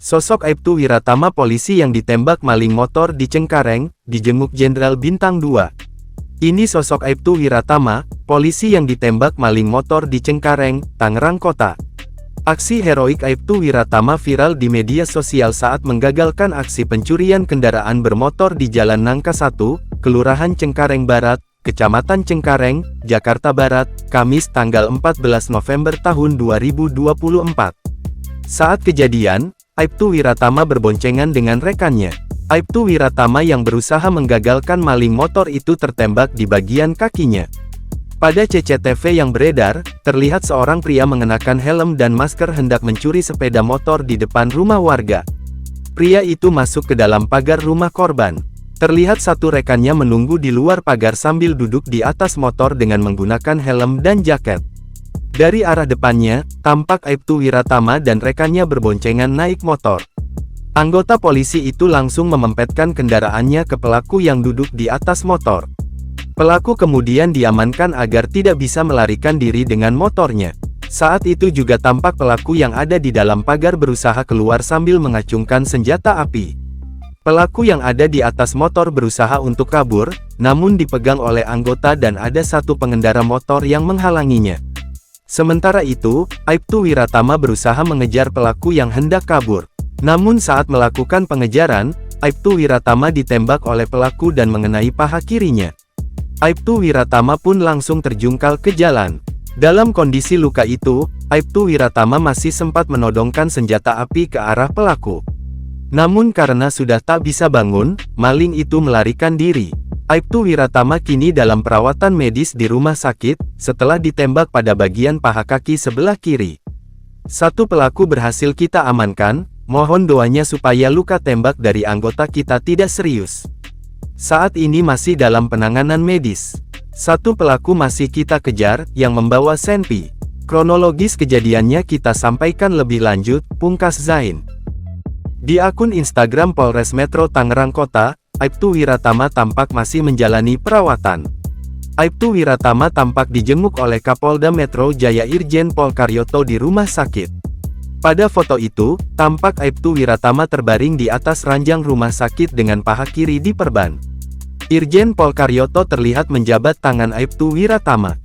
Sosok Aibtu Wiratama polisi yang ditembak maling motor di Cengkareng, dijenguk Jenderal Bintang 2. Ini sosok Aibtu Wiratama, polisi yang ditembak maling motor di Cengkareng, Tangerang Kota. Aksi heroik Aibtu Wiratama viral di media sosial saat menggagalkan aksi pencurian kendaraan bermotor di Jalan Nangka 1, Kelurahan Cengkareng Barat, Kecamatan Cengkareng, Jakarta Barat, Kamis tanggal 14 November tahun 2024. Saat kejadian, Aibtu Wiratama berboncengan dengan rekannya. Aibtu Wiratama yang berusaha menggagalkan maling motor itu tertembak di bagian kakinya. Pada CCTV yang beredar, terlihat seorang pria mengenakan helm dan masker hendak mencuri sepeda motor di depan rumah warga. Pria itu masuk ke dalam pagar rumah korban. Terlihat satu rekannya menunggu di luar pagar sambil duduk di atas motor dengan menggunakan helm dan jaket. Dari arah depannya, tampak Aibtu Wiratama dan rekannya berboncengan naik motor. Anggota polisi itu langsung memempetkan kendaraannya ke pelaku yang duduk di atas motor. Pelaku kemudian diamankan agar tidak bisa melarikan diri dengan motornya. Saat itu juga tampak pelaku yang ada di dalam pagar berusaha keluar sambil mengacungkan senjata api. Pelaku yang ada di atas motor berusaha untuk kabur, namun dipegang oleh anggota dan ada satu pengendara motor yang menghalanginya. Sementara itu, Aibtu Wiratama berusaha mengejar pelaku yang hendak kabur. Namun saat melakukan pengejaran, Aibtu Wiratama ditembak oleh pelaku dan mengenai paha kirinya. Aibtu Wiratama pun langsung terjungkal ke jalan. Dalam kondisi luka itu, Aibtu Wiratama masih sempat menodongkan senjata api ke arah pelaku. Namun karena sudah tak bisa bangun, maling itu melarikan diri. Aibtu Wiratama kini dalam perawatan medis di rumah sakit, setelah ditembak pada bagian paha kaki sebelah kiri. Satu pelaku berhasil kita amankan, mohon doanya supaya luka tembak dari anggota kita tidak serius. Saat ini masih dalam penanganan medis. Satu pelaku masih kita kejar, yang membawa senpi. Kronologis kejadiannya kita sampaikan lebih lanjut, pungkas Zain. Di akun Instagram Polres Metro Tangerang Kota, Aibtu Wiratama tampak masih menjalani perawatan. Aibtu Wiratama tampak dijenguk oleh Kapolda Metro Jaya Irjen Pol Karyoto di rumah sakit. Pada foto itu, tampak Aibtu Wiratama terbaring di atas ranjang rumah sakit dengan paha kiri diperban. Irjen Pol Karyoto terlihat menjabat tangan Aibtu Wiratama.